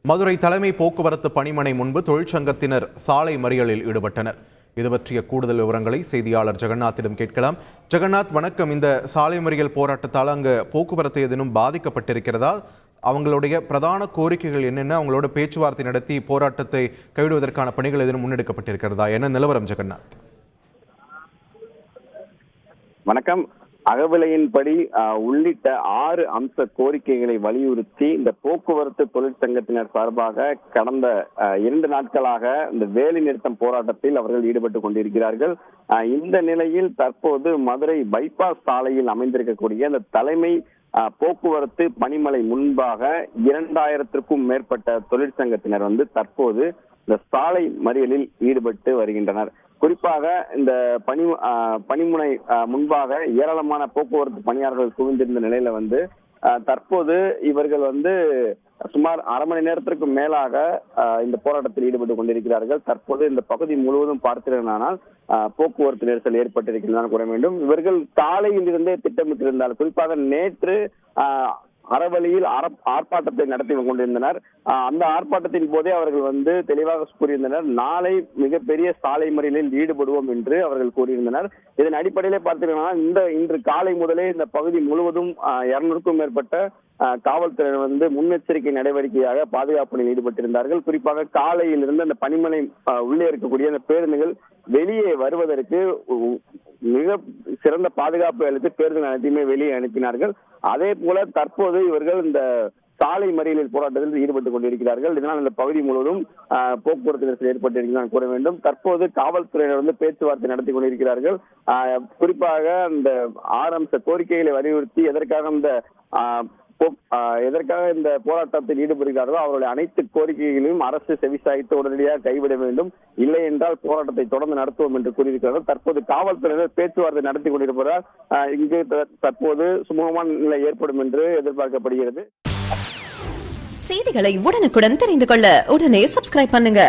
மதுரை தலைமை போக்குவரத்து பணிமனை முன்பு தொழிற்சங்கத்தினர் சாலை மறியலில் ஈடுபட்டனர். இது பற்றிய கூடுதல் விவரங்களை செய்தியாளர் ஜெகநாத்திடம் கேட்கலாம். ஜெகநாத், வணக்கம். இந்த சாலை மறியல் போராட்டத்தால் அங்கு போக்குவரத்து ஏதேனும் பாதிக்கப்பட்டிருக்கிறதா? அவங்களுடைய பிரதான கோரிக்கைகள் என்னென்ன? அவங்களோட பேச்சுவார்த்தை நடத்தி போராட்டத்தை கைவிடுவதற்கான பணிகள் ஏதேனும் முன்னெடுக்கப்பட்டிருக்கிறதா? என்ன நிலவரம் ஜெகநாத்? வணக்கம். அகவிலையின்படி உள்ளிட்ட 6 அம்ச கோரிக்கைகளை வலியுறுத்தி இந்த போக்குவரத்து தொழிற்சங்கத்தினர் சார்பாக கடந்த 2 நாட்களாக இந்த வேலை நிறுத்தம் போராட்டத்தில் அவர்கள் ஈடுபட்டுக் கொண்டிருக்கிறார்கள். இந்த நிலையில் தற்போது மதுரை பைபாஸ் சாலையில் அமைந்திருக்கக்கூடிய இந்த தலைமை போக்குவரத்து பணிமனை முன்பாக 2000க்கும் மேற்பட்ட தொழிற்சங்கத்தினர் தற்போது இந்த சாலை மறியலில் ஈடுபட்டு வருகின்றனர். குறிப்பாக இந்த பணிமுனை முன்பாக ஏராளமான போக்குவரத்து பணியாளர்கள் குவிந்திருந்த நிலையில தற்போது இவர்கள் சுமார் அரை மணி நேரத்திற்கு மேலாக இந்த போராட்டத்தில் ஈடுபட்டு கொண்டிருக்கிறார்கள். தற்போது இந்த பகுதி முழுவதும் பார்த்தீர்களானால் போக்குவரத்து நெரிசல் ஏற்பட்டிருக்கிறது கூற வேண்டும். இவர்கள் காலையில் இருந்தே திட்டமிட்டிருந்தால், குறிப்பாக நேற்று அறவழியில் ஆர்ப்பாட்டத்தை நடத்தி கொண்டிருந்தனர். அந்த ஆர்ப்பாட்டத்தின் போதே அவர்கள் தெளிவாக கூறியிருந்தனர், நாளை மிகப்பெரிய சாலை மறியலில் ஈடுபடுவோம் என்று அவர்கள் கூறியிருந்தனர். இதன் அடிப்படையிலே பார்த்தீங்கன்னா இன்று காலை முதலே இந்த பகுதி முழுவதும் 200க்கும் மேற்பட்ட காவல்துறையினர் முன்னெச்சரிக்கை நடவடிக்கையாக பாதுகாப்பு பணியில் ஈடுபட்டிருந்தார்கள். குறிப்பாக காலையில் இருந்து அந்த பணிமனை உள்ளே இருக்கக்கூடிய அந்த பேருந்துகள் வெளியே வருவதற்கு மிக சிறந்த பாதுகாப்பு அளித்து பேருந்துகள் அனைத்தையுமே வெளியே அனுப்பினார்கள். அதே போல தற்போது இவர்கள் இந்த சாலை மறியலில் போராட்டத்தில் ஈடுபட்டுக் கொண்டிருக்கிறார்கள். இதனால் இந்த பகுதி முழுவதும் போக்குவரத்து நெரிசல் ஏற்பட்டிருக்கிறது கூற வேண்டும். தற்போது காவல்துறையினர் பேச்சுவார்த்தை நடத்தி கொண்டிருக்கிறார்கள். குறிப்பாக இந்த 6 அம்ச கோரிக்கைகளை வலியுறுத்தி எதற்காக இந்த போராட்டத்தில் ஈடுபடுகிறார்களோ அவருடைய அனைத்து கோரிக்கைகளையும் அரசு செவிசாய்த்து உடனடியாக கைவிட வேண்டும், இல்லை என்றால் போராட்டத்தை தொடர்ந்து நடத்துவோம் என்று கூறியிருக்கிறார்கள். தற்போது காவல்துறையினர் பேச்சுவார்த்தை நடத்தி கொண்டிருப்பதால் இங்கு தற்போது சுமூகமான நிலை ஏற்படும் என்று எதிர்பார்க்கப்படுகிறது. செய்திகளை உடனுக்குடன் தெரிந்து கொள்ள உடனே சப்ஸ்கிரைப் பண்ணுங்க.